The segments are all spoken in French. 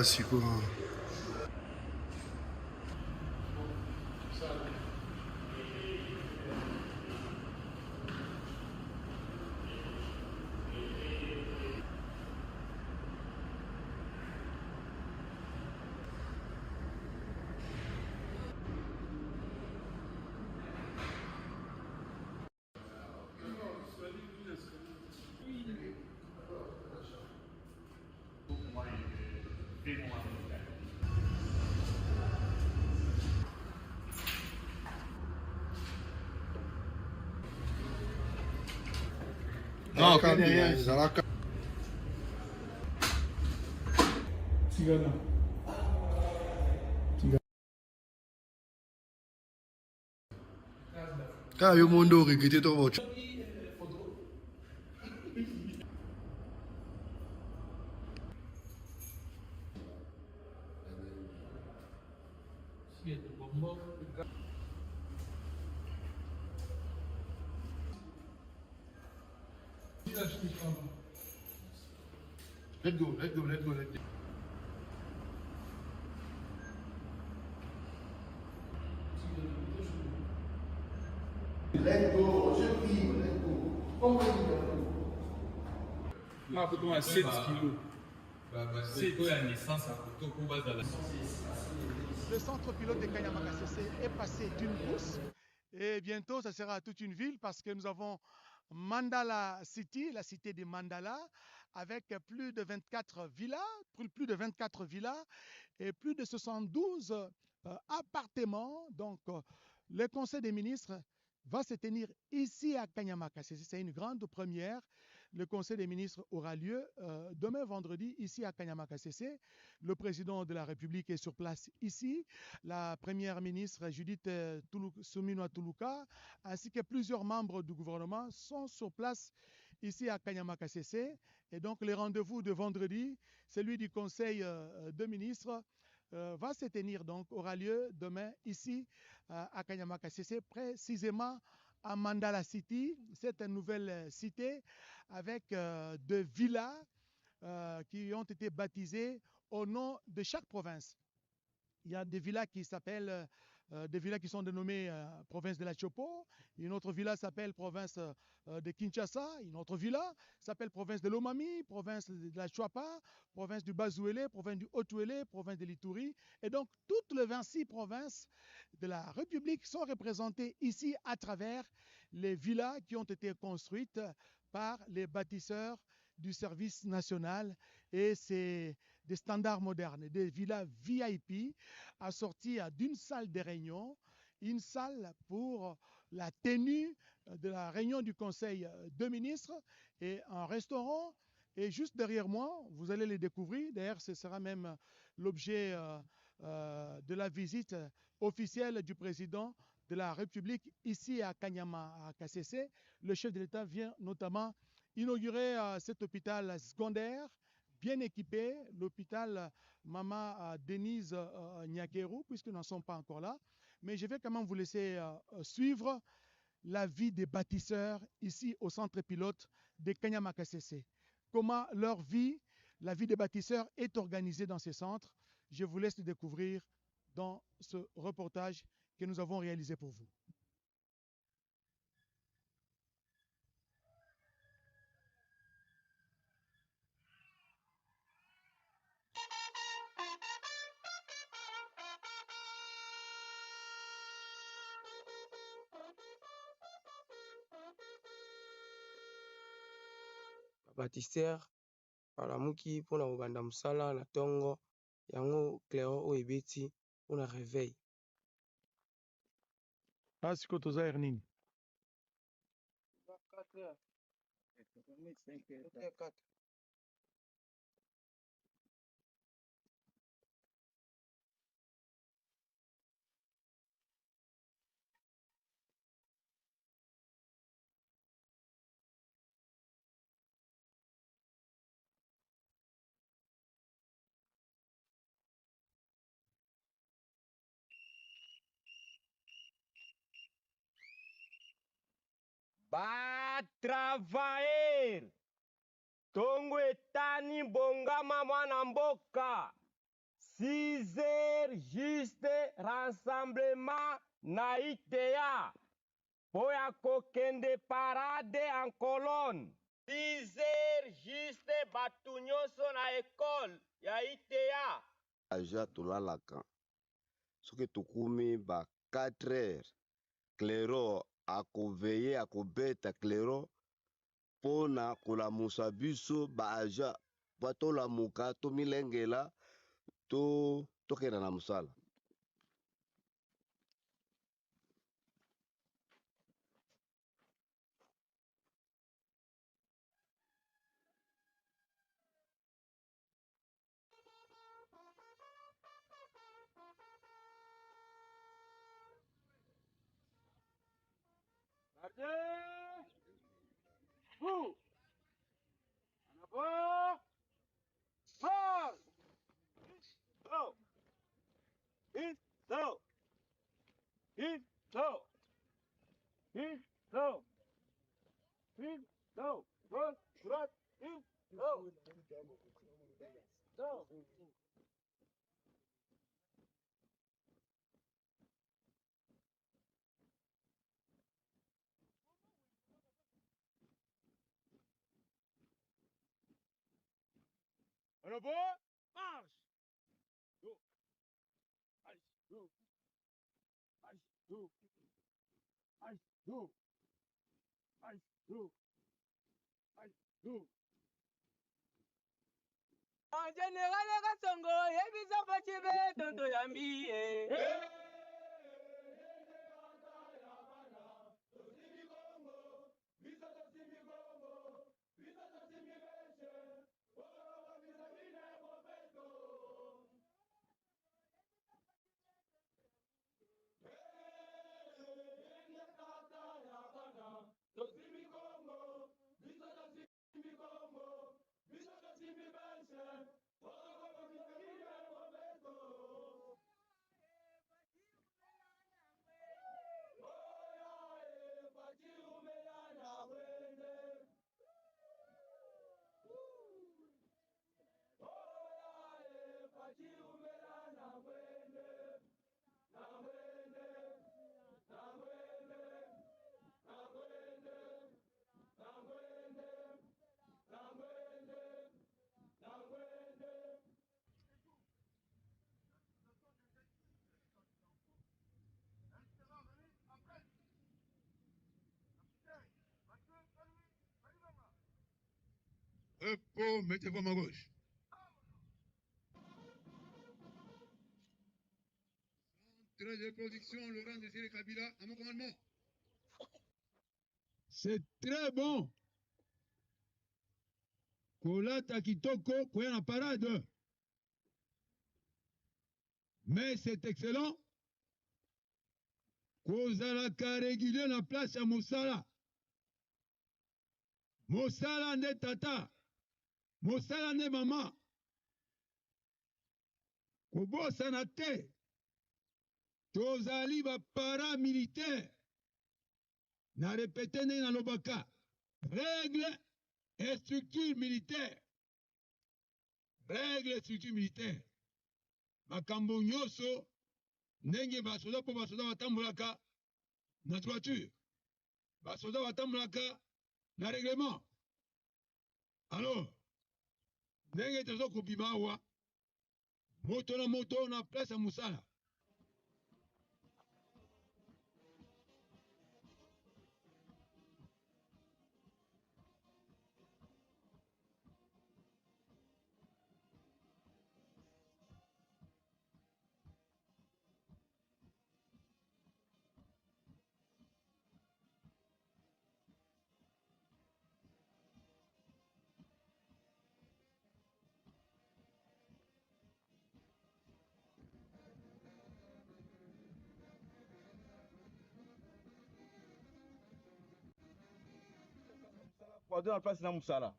Siku. Non, derrière, Zalaka. Tigana. Quand le monde regretté ton vote. Let's go, let's go, let's go, let's go. Let's go, je prie, let's go. Ah, pour toi, 7 kilos. C'est quoi la naissance à Koto pour base dans la... Le centre pilote de Kanyama KCC est passé d'une pousse et bientôt ça sera toute une ville parce que nous avons Mandala City, la cité de Mandala, avec plus de 24 villas, et plus de 72 appartements. Donc, le Conseil des ministres va se tenir ici à Kanyama KCC. C'est une grande première. Le Conseil des ministres aura lieu demain vendredi ici à Kanyama KCC. Le président de la République est sur place ici. La première ministre Judith Suminwa Tuluka ainsi que plusieurs membres du gouvernement sont sur place ici à Kanyama KCC. Et donc le rendez-vous de vendredi, celui du Conseil de ministres, va se tenir, donc aura lieu demain ici à Kanyama KCC, précisément à Mandala City. C'est une nouvelle cité avec deux villas qui ont été baptisées au nom de chaque province. Il y a des villas qui s'appellent, des villas qui sont dénommées province de la Chopo, une autre villa s'appelle province de Kinshasa, une autre villa s'appelle province de l'Omami, province de la Chouapa, province du Bazouélé, province du Haut-Ouélé, province de l'Ituri. Et donc toutes les 26 provinces de la République sont représentées ici à travers les villas qui ont été construites par les bâtisseurs du service national. Et c'est des standards modernes, des villas VIP assorties d'une salle de réunion, une salle pour la tenue de la réunion du Conseil de ministres et un restaurant. Et juste derrière moi, vous allez les découvrir. D'ailleurs, ce sera même l'objet de la visite officielle du président de la République ici à Kanyama, à KCC. Le chef de l'État vient notamment inaugurer cet hôpital secondaire bien équipé, l'hôpital Mama Denise Nyakeru, puisque nous n'en sommes pas encore là. Mais je vais quand même vous laisser suivre la vie des bâtisseurs ici au centre pilote de Kanyama KCC. Comment leur vie, la vie des bâtisseurs est organisée dans ces centres. Je vous laisse le découvrir dans ce reportage que nous avons réalisé pour vous. Bâtisseur balamuki mpona kobanda mosala na ntongo yango clairon oyo ebeti mpona réveil. Siko toza heure nini? 4 heures. Batravailler tongo etani bongama mwana mboka 6 heures juste rassemblement na ITA po ya kokende parade en colonne. 6 heures juste batu nyonso na école ya ITA. Aja tolalaka soki tokumi ba 4 heures clero akoveye akobeta clero mpona kolamusa biso baaja mpo tolamuka tomilengela tokenda na mosala. Vous, en avant, marche. Slow. In slow. In slow. In slow. In slow. Gauche, droite, in slow. Slow. En avant, marche. Go. Allez, go. Allez, go. Allez, go. Allez, go. Allez, go. En général, Kasongo, yebisa pachibe, tonto yambi, Repos, mettez-vous à ma gauche. Centre de production, Laurent Désiré Kabila, à mon commandement. C'est très bon. Kolata kitoko koya na parade. Mais c'est excellent. Kozalaka régulier na place ya mosala. Mosala nde tata. Mosala nde mama. Kobosana te. Tozali ba paramilitaire. Na répété ndenge nalobaka. Règle et structure militaire. Règle et structure militaire. Makambo nyonso ndenge basoda mpo basoda batambolaka na droiture. Basoda batambolaka na règlement. Alors, ndenge tozo kobima awa, moto na moto na place ya mosala. Dans la place de Moussala.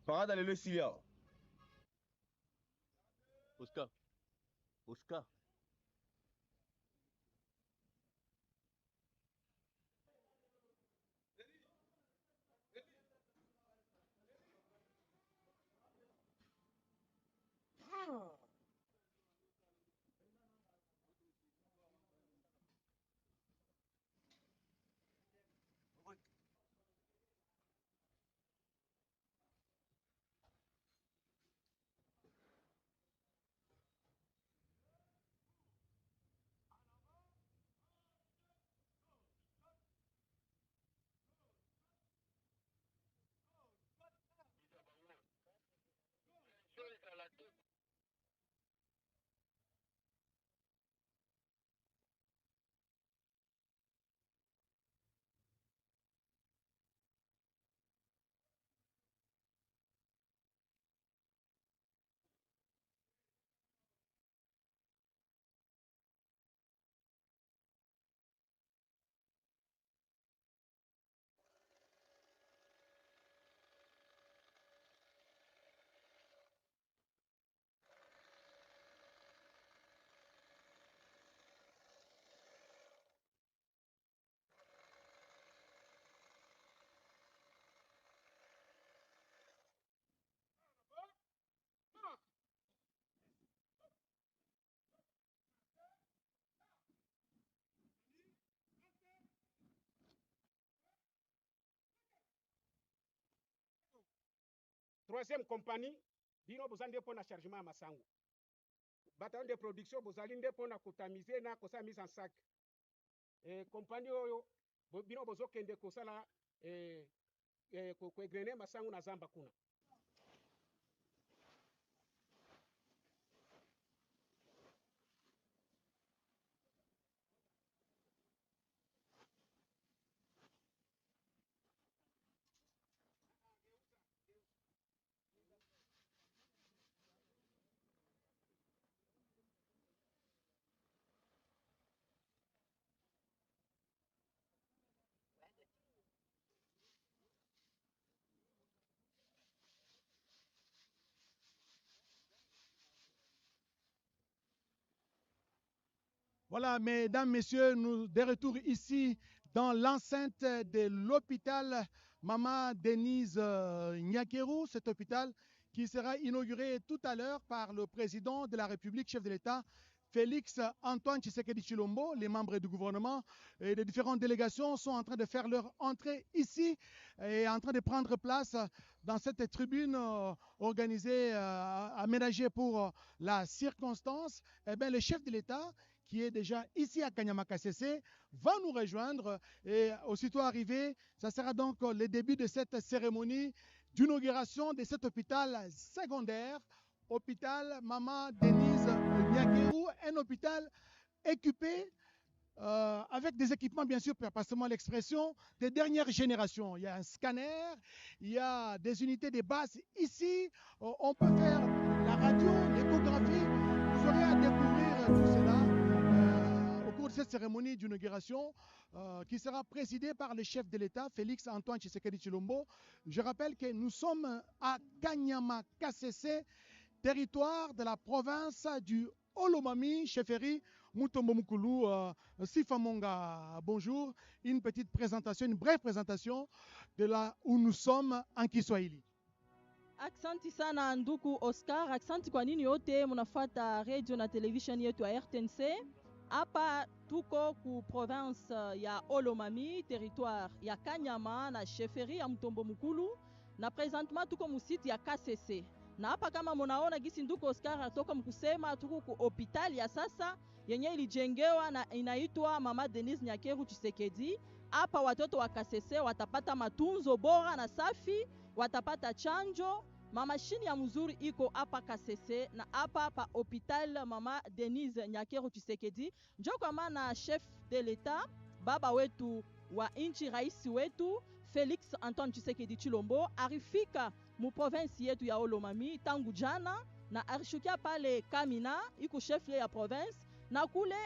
Parade à le Silia. Oscar. Oscar. troisième compagnie bino bozali nde mpona chargement ya masango bataillon de production bozali nde mpona kotamize na kosala mise en sac compagnie oyo bino bozokende kosala koegrene masango na zamba kuna. Voilà, mesdames, messieurs, nous de retour ici dans l'enceinte de l'hôpital Maman Denise Nyakeru, cet hôpital qui sera inauguré tout à l'heure par le président de la République, chef de l'État, Félix Antoine Tshisekedi Tshilombo. Les membres du gouvernement et de différentes délégations sont en train de faire leur entrée ici et en train de prendre place dans cette tribune organisée, aménagée pour la circonstance. Eh bien, le chef de l'État, qui est déjà ici à Kanyama Kasese, va nous rejoindre et aussitôt arrivé, ça sera donc le début de cette cérémonie d'inauguration de cet hôpital secondaire, hôpital Maman Denise Nyakeru, un hôpital équipé avec des équipements, bien sûr, passez-moi l'expression, des dernières générations. Il y a un scanner, il y a des unités de base ici, on peut faire la radio, l'échographie, vous aurez à découvrir tout cela au cours de cette cérémonie d'inauguration qui sera présidée par le chef de l'État, Félix Antoine Tshisekedi Tshilombo. Je rappelle que nous sommes à Kanyama Kasese, territoire de la province du Olomami, chefferie Mutombo Mukulu, Sifamonga. Bonjour, une petite présentation, une brève présentation de là où nous sommes en Kiswahili. Aksanti sana nduku Oscar, aksanti kwa nini yote munafuata radio na television yetu ya RTNC. Hapa tuko ku province ya Olomami, territoire ya Kanyama na chefferie ya Mutombo Mukulu, na présentement tuko musiti ya KCC. Na hapa kama munaona gisi nduku Oscar atoka mkusema tuko ku hospitali ya sasa yenye ilijengewa na inaitwa Mama Denise Nyakeru Tshisekedi. Hapa watoto wa KCC watapata matunzo bora na safi, watapata chanjo, mamashini ya mzuri iko hapa KCC na hapa hospital Mama Denise Nyakeru Tshisekedi. Njo kwa maana chef de l'État, baba wetu wa inchi, rais wetu Félix Antoine Tshisekedi Tshilombo arifika mu province yetu ya Olomami tangu jana na arishukia pale Kamina iko chef ya province na kule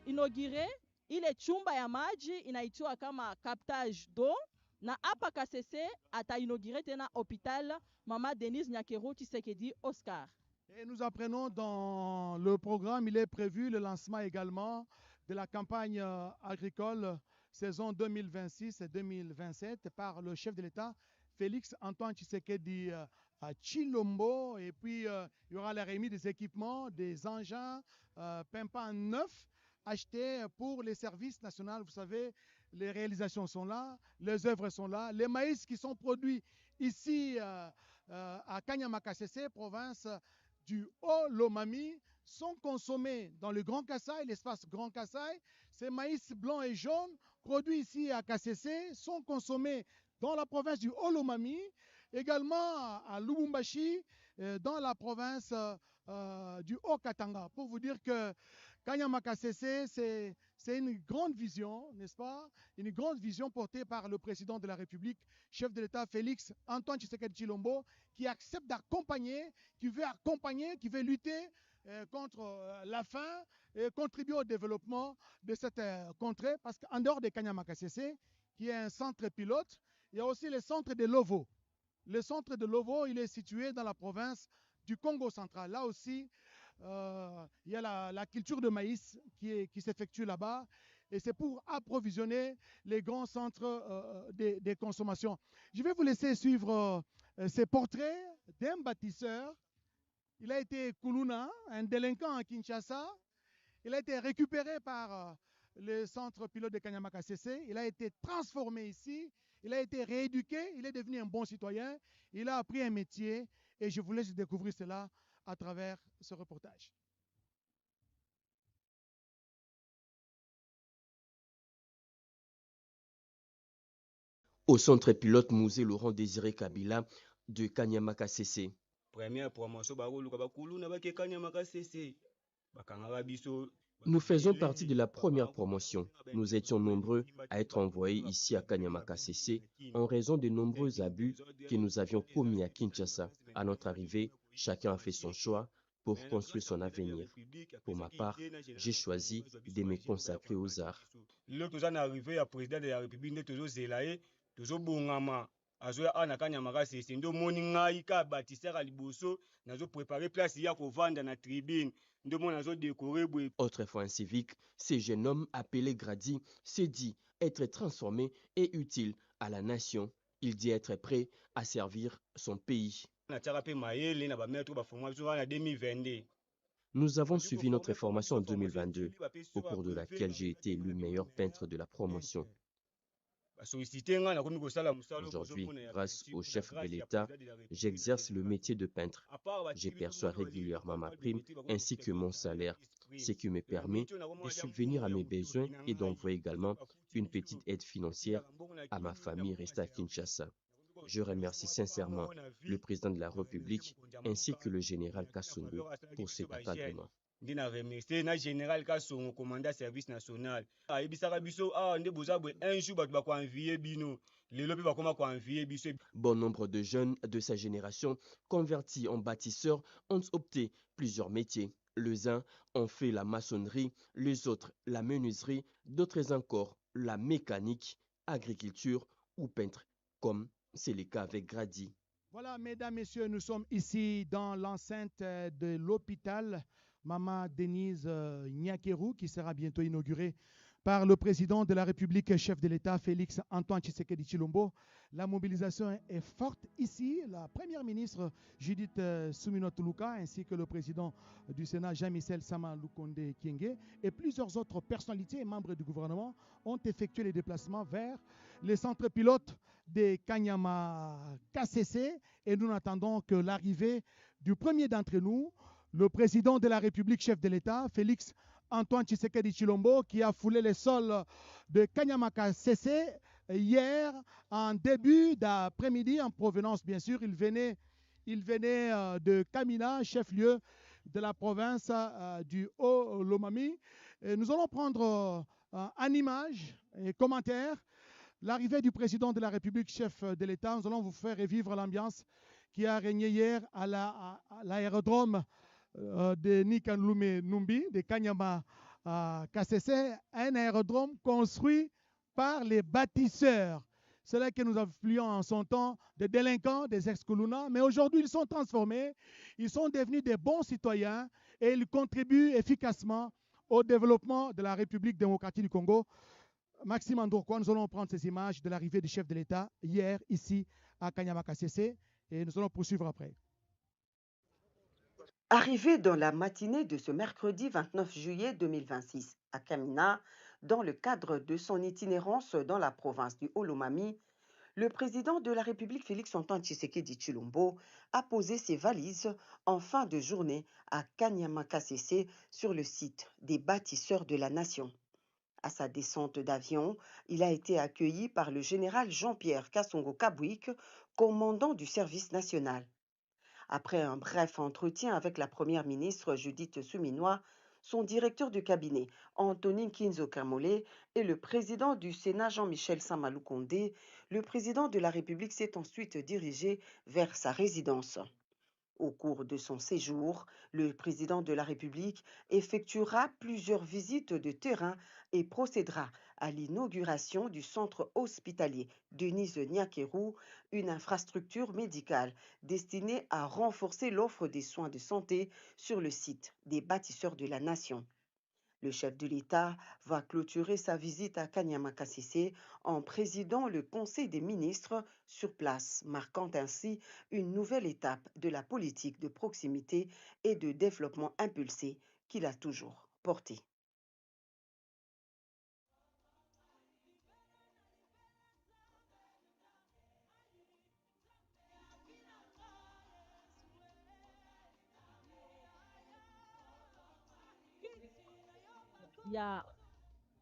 inaugure ile chumba ya maji inaitwa kama captage d'eau, na hapa KCC ata inaugure tena hôpital Mama Denise Nyakeru Tshisekedi Oscar. Et nous apprenons dans le programme, il est prévu le lancement également de la campagne agricole saison 2026 et 2027 par le chef de l'État, Félix Antoine Tshisekedi Tshilombo. Et puis, il y aura la remise des équipements, des engins pimpants neufs achetés pour les services nationaux. Vous savez, les réalisations sont là, les œuvres sont là. Les maïs qui sont produits ici à Kanyama Kasese, province du Haut-Lomami, sont consommés dans le Grand Kasaï, l'espace Grand Kasaï. Ces maïs blancs et jaunes produits ici à Kasese sont consommés dans la province du Haut-Lomami, également à Lubumbashi, dans la province du Haut-Katanga. Pour vous dire que Kanyama Kasese, c'est une grande vision, n'est-ce pas? Une grande vision portée par le président de la République, chef de l'État Félix Antoine Tshisekedi Tshilombo, qui accepte d'accompagner, qui veut lutter contre la faim et contribuer au développement de cette contrée. Parce qu'en dehors de Kanyama Kasese, qui est un centre pilote, il y a aussi le centre de Lovo. Le centre de Lovo, il est situé dans la province du Congo central. Là aussi, il y a la culture de maïs qui s'effectue là-bas. Et c'est pour approvisionner les grands centres de consommation. Je vais vous laisser suivre ces portraits d'un bâtisseur. Il a été Kuluna, un délinquant à Kinshasa. Il a été récupéré par le centre pilote de Kanyama Kasese. Il a été transformé ici. il a été rééduqué, il est devenu un bon citoyen, il a appris un métier et je vous laisse découvrir cela à travers ce reportage. Au centre pilote musée Laurent Désiré Kabila de Kanyamaka CC. Première promotion bakoluka bakulu na bake Kanyamaka CC. Bakangaka biso. Nous faisons partie de la première promotion. Nous étions nombreux à être envoyés ici à Kanyamaka CC en raison des nombreux abus que nous avions commis à Kinshasa. À notre arrivée, chacun a fait son choix pour construire son avenir. Pour ma part, j'ai choisi de me consacrer aux arts. Le tozana arrivé à président de la République de tozo zelaye, tozo bongama. Azoya ana Kanyamaka CC ndo moni ngai ka bâtisseur à liboso, nazo préparer place ya ko vendre na tribune. Autrefois un civique, ce jeune homme appelé Grady s'est dit être transformé et utile à la nation. Il dit être prêt à servir son pays. Nous avons suivi notre formation en 2022, au cours de laquelle j'ai été élu meilleur peintre de la promotion. Aujourd'hui, grâce au chef de l'État, j'exerce le métier de peintre. Je perçois régulièrement ma prime ainsi que mon salaire, ce qui me permet de subvenir à mes besoins et d'envoyer également une petite aide financière à ma famille restée à Kinshasa. Je remercie sincèrement le président de la République ainsi que le général Kassongo pour cet encadrement. Ndina remercier na général Kassongo commandant service national. Ayebisaka biso nde bozabwe un jour bato ba ko envier bino. Lelo pe bakoma ko envier biso. Bon nombre de jeunes de sa génération convertis en bâtisseurs ont opté plusieurs métiers. Les uns ont fait la maçonnerie, les autres la menuiserie, d'autres encore la mécanique, agriculture ou peintre, comme c'est le cas avec Grady. Voilà, mesdames, messieurs, nous sommes ici dans l'enceinte de l'hôpital Mama Denise Nyakeru, qui sera bientôt inaugurée par le président de la République, chef de l'État, Félix Antoine Tshisekedi Tshilombo. La mobilisation est forte ici. La première ministre, Judith Suminwa-Tuluka, ainsi que le président du Sénat, Jean-Michel Sama Lukonde Kyenge, et plusieurs autres personnalités et membres du gouvernement ont effectué les déplacements vers les centres pilotes de Kanyamaka CC. Et nous n'attendons que l'arrivée du premier d'entre nous, le président de la République, chef de l'État, Félix Antoine Tshisekedi Tshilombo, qui a foulé les sols de Kanyamaka CC hier en début d'après-midi, en provenance bien sûr. Il venait de Kamina, chef-lieu de la province du Haut-Lomami. Nous allons prendre en image et commentaires l'arrivée du président de la République, chef de l'État. Nous allons vous faire revivre l'ambiance qui a régné hier à l'aérodrome de Nikanlume Numbi, de Kanyama KCC, un aérodrome construit par les bâtisseurs. C'est là que nous appelions en son temps des délinquants, des ex-Kuluna, mais aujourd'hui ils sont transformés, ils sont devenus des bons citoyens et ils contribuent efficacement au développement de la République démocratique du Congo. Maxime Andorkwa, nous allons prendre ces images de l'arrivée du chef de l'État hier ici à Kanyama KCC et nous allons poursuivre après. Arrivé dans la matinée de ce mercredi 29 juillet 2026 à Kamina, dans le cadre de son itinérance dans la province du Haut-Lomami, le président de la République Félix Antoine Tshisekedi Tshilombo a posé ses valises en fin de journée à Kanyamaka CC sur le site des bâtisseurs de la nation. À sa descente d'avion, il a été accueilli par le général Jean-Pierre Kassongo Kabouik, commandant du service national. Après un bref entretien avec la première ministre Judith Suminwa, son directeur de cabinet Anthony Kinzo Kamole et le président du Sénat Jean-Michel Sama Lukonde, le président de la République s'est ensuite dirigé vers sa résidence. Au cours de son séjour, le président de la République effectuera plusieurs visites de terrain et procédera à l'inauguration du centre hospitalier Denise Nyakeru, une infrastructure médicale destinée à renforcer l'offre des soins de santé sur le site des bâtisseurs de la nation. Le chef de l'État va clôturer sa visite à Kanyamaka CC en présidant le Conseil des ministres sur place, marquant ainsi une nouvelle étape de la politique de proximité et de développement impulsé qu'il a toujours portée. ya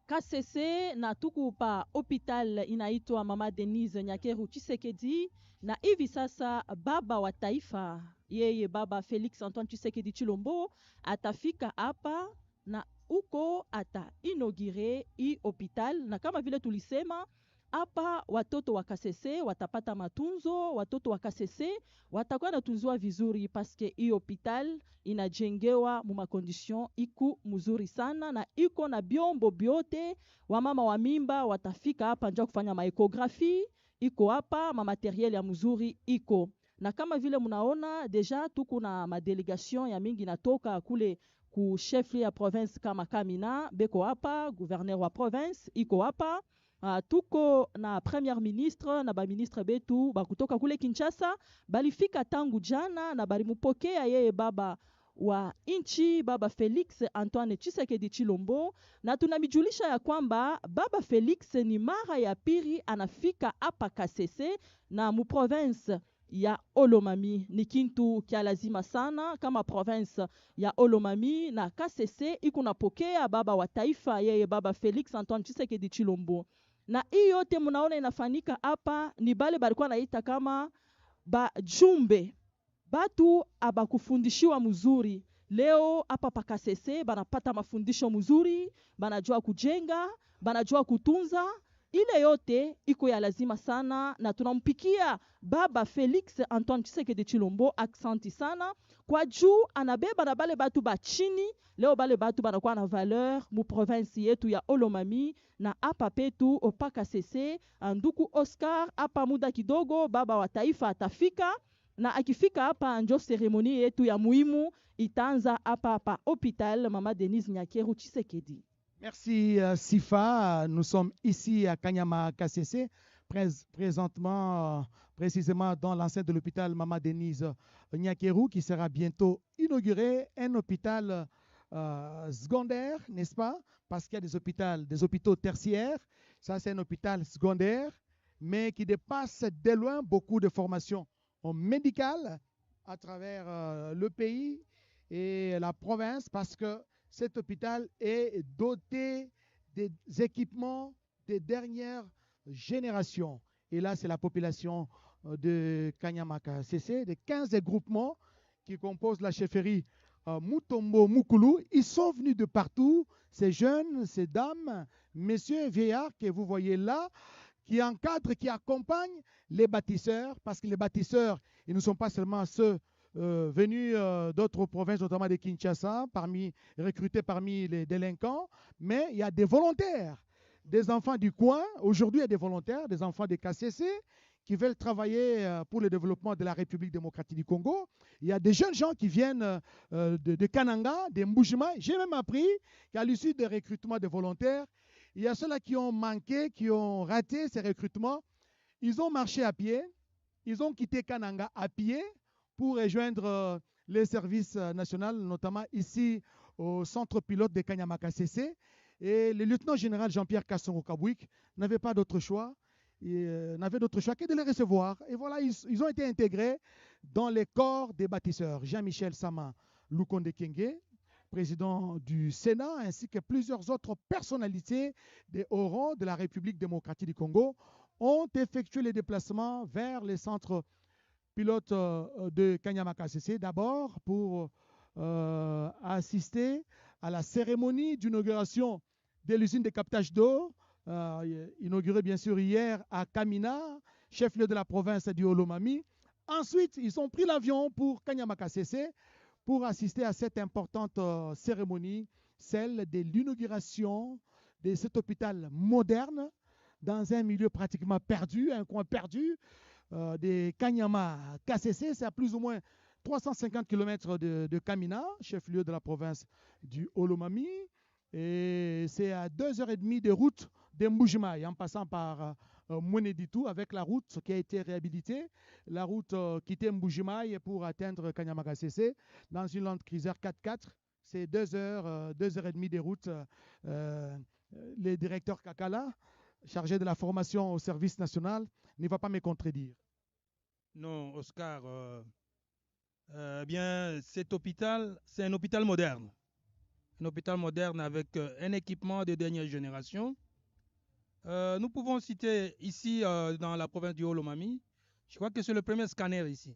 KCC na tuku pa hospital inaitwa Mama Denise Nyakeru Tshisekedi, na hivi sasa baba wa taifa yeye baba Felix Antoine Tshisekedi Chilombo atafika hapa na uko ata inaugure hii hospital, na kama vile tulisema hapa watoto wa KCC watapata matunzo, watoto wa KCC watakuwa natunziwa vizuri paske hii hospital inajengewa mu makondition iku mzuri sana, na iko na byombo byote. Wamama wa mimba watafika hapa njo kufanya maekografi, iko hapa, ma materiel ya mzuri iko. Na kama vile mnaona deja tuko na madelegation ya mingi natoka kule ku chef ya province kama Kamina beko hapa, gouverneur wa province iko hapa. Tuko na premier ministre na ba ministre betu bakutoka kule Kinshasa, balifika tangu jana na balimupokea yeye baba wa inchi baba Felix Antoine Tshisekedi Chilombo, na tunamijulisha ya kwamba baba Felix ni mara ya pili anafika hapa KCC na mu province ya Olomami. Ni kintu kia lazima sana kama province ya Olomami na KCC iko napokea baba wa taifa yeye baba Felix Antoine Tshisekedi Chilombo. Na hii yote mnaona inafanyika hapa ni bale balikuwa naita kama bajumbe batu abakufundishiwa mzuri. Leo hapa pa KCC banapata mafundisho mzuri, banajua kujenga, banajua kutunza. Ile yote iko ya lazima sana, na tunampikia baba Felix Antoine Tshisekedi Chilombo aksanti sana kwa juu anabeba na bale batu bachini. Leo bale batu banakuwa na valeur mu province yetu ya Olomami, na hapa petu opa KCC Nduku Oscar hapa muda kidogo baba wa taifa atafika, na akifika hapa njo seremoni yetu ya muhimu itaanza hapa pa hôpital Mama Denise Nyakeru Tshisekedi. Merci Sifa. Nous sommes ici à Kanyama KCC, présentement, précisément dans l'enceinte de l'hôpital Mama Denise Nyakeru, qui sera bientôt inauguré, un hôpital secondaire, n'est-ce pas? Parce qu'il y a des hôpitaux tertiaires. Ça, c'est un hôpital secondaire, mais qui dépasse de loin beaucoup de formations médicales à travers le pays et la province, parce que cet hôpital est doté des équipements des dernières générations. Et là, c'est la population de Kanyamaka CC, des 15 groupements qui composent la chefferie Mutombo Mukulu. Ils sont venus de partout, ces jeunes, ces dames, messieurs et vieillards que vous voyez là, qui encadrent, qui accompagnent les bâtisseurs, parce que les bâtisseurs, ils ne sont pas seulement ceux venus d'autres provinces, notamment de Kinshasa, recrutés parmi les délinquants, mais il y a des volontaires, des enfants du coin. Aujourd'hui, il y a des volontaires, des enfants des KCC qui veulent travailler pour le développement de la République démocratique du Congo. Il y a des jeunes gens qui viennent de Kananga, de Mbujima. J'ai même appris qu'à l'issue des recrutements de volontaires, il y a ceux-là qui ont manqué, qui ont raté ces recrutements. Ils ont marché à pied, ils ont quitté Kananga à pied pour rejoindre les services nationaux, notamment ici au centre pilote de Kanyamaka CC. Et le lieutenant général Jean-Pierre Kassongo Kabouik n'avait pas d'autre choix, n'avait d'autre choix que de les recevoir. Et voilà, ils ont été intégrés dans les corps des bâtisseurs. Jean-Michel Sama Lukonde Kenge, président du Sénat, ainsi que plusieurs autres personnalités des hauts rangs de la République démocratique du Congo, ont effectué les déplacements vers les centres pilotes de Kanyamaka CC, d'abord pour assister à la cérémonie d'inauguration de l'usine de captage d'eau, inaugurée bien sûr hier à Kamina, chef-lieu de la province du Olomami. Ensuite, ils ont pris l'avion pour Kanyamaka CC pour assister à cette importante cérémonie, celle de l'inauguration de cet hôpital moderne dans un milieu pratiquement perdu, un coin perdu de Kanyama KCC. C'est à plus ou moins 350 km de Kamina, chef-lieu de la province du Olomami. Et c'est à 2h30 de route de Mbujimai, en passant par Mweneditu, avec la route qui a été réhabilitée, la route quittait Mbujimai pour atteindre Kanyamaka CC dans une Land Cruiser 4x4. C'est 2h30 de route. Le directeur Kakala, chargé de la formation au service national, ne va pas me contredire. Non, Oscar, bien, cet hôpital, c'est un hôpital moderne. un hôpital moderne avec un équipement de dernière génération. Nous pouvons citer ici, dans la province du Haut-Lomami, je crois que c'est le premier scanner ici.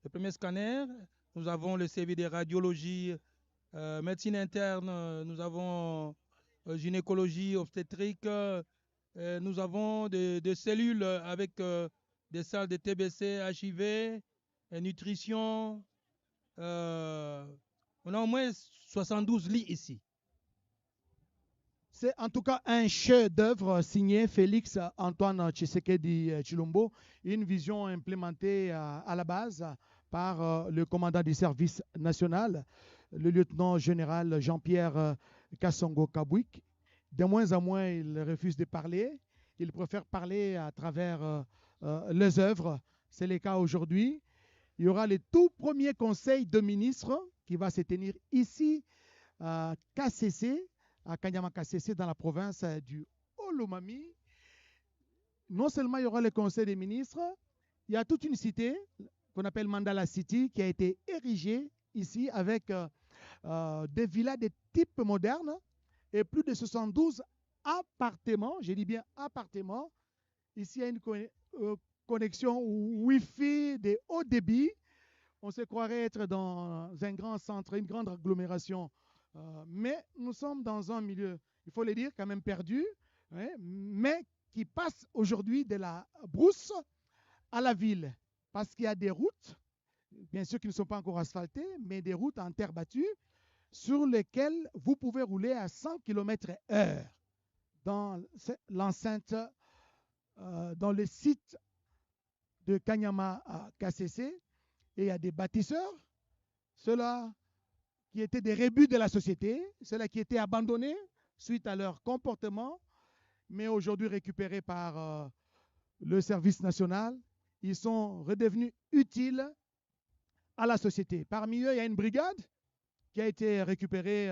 Le premier scanner, nous avons le service de radiologie, médecine interne, nous avons gynécologie, obstétrique, nous avons des cellules avec des salles de TBC, HIV, nutrition. On a au moins 72 lits ici. C'est en tout cas un chef-d'œuvre signé Félix Antoine Tshisekedi Chilombo, une vision implémentée à la base par le commandant du service national, le lieutenant général Jean-Pierre Kassongo Kabwik. De moins en moins, il refuse de parler. Il préfère parler à travers les œuvres. C'est le cas aujourd'hui. Il y aura le tout premier conseil de ministres qui va se tenir ici à KCC, à Kanyama KCC, dans la province du Haut-Lomami. Non seulement il y aura le conseil des ministres, il y a toute une cité qu'on appelle Mandala City qui a été érigée ici avec des villas de type moderne et plus de 72 appartements, je dis bien appartements. Ici, il y a une connexion Wi-Fi de haut débit. On se croirait être dans un grand centre, une grande agglomération. Mais nous sommes dans un milieu, il faut le dire, quand même perdu, hein, mais qui passe aujourd'hui de la brousse à la ville. Parce qu'il y a des routes, bien sûr qui ne sont pas encore asphaltées, mais des routes en terre battue sur lesquelles vous pouvez rouler à 100 km/h dans l'enceinte, dans le site de Kanyama à KCC. Et il y a des bâtisseurs, ceux-là qui étaient des rébus de la société, ceux-là qui étaient abandonnés suite à leur comportement, mais aujourd'hui récupérés par le service national. Ils sont redevenus utiles à la société. Parmi eux, il y a une brigade qui a été récupérée,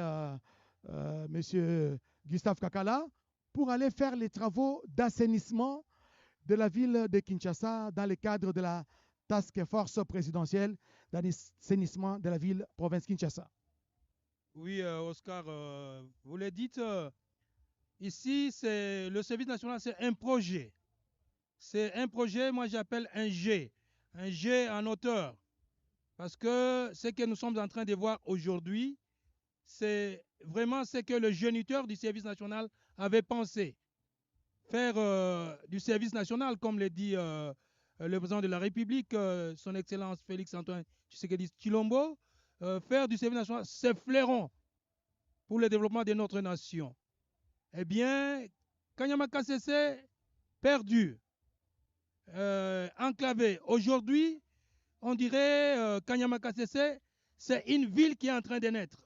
M. Gustave Kakala, pour aller faire les travaux d'assainissement de la ville de Kinshasa dans le cadre de la task force présidentielle d'assainissement de la ville province Kinshasa. Oui, Oscar, vous le dites, ici, le service national, c'est un projet. C'est un projet, moi j'appelle un G en hauteur. Parce que ce que nous sommes en train de voir aujourd'hui, c'est vraiment ce que le géniteur du service national avait pensé. Faire du service national, comme le dit le président de la République, son Excellence Félix Antoine Tshisekedi Chilombo, faire du service national, c'est flairant pour le développement de notre nation. Eh bien, Kanyama KCC, perdu, enclavé. Aujourd'hui, on dirait Kanyama KCC, c'est une ville qui est en train de naître.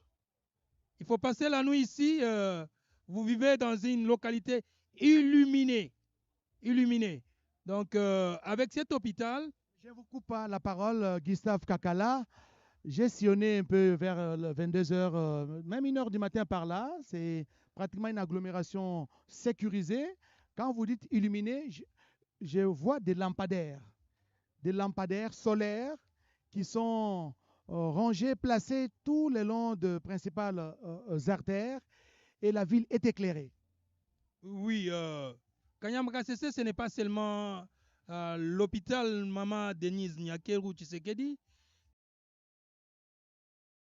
Il faut passer la nuit ici. Vous vivez dans une localité illuminée. Donc, avec cet hôpital... Je vous coupe la parole, Gustave Kakala. J'ai sillonné un peu vers 22h, même 1h du matin par là. C'est pratiquement une agglomération sécurisée. Quand vous dites illuminé, je vois des lampadaires solaires qui sont rangés, placés tout le long de principales artères et la ville est éclairée. Oui, Kanyama KCC, ce n'est pas seulement l'hôpital Mama Denise Nyakeru Tshisekedi,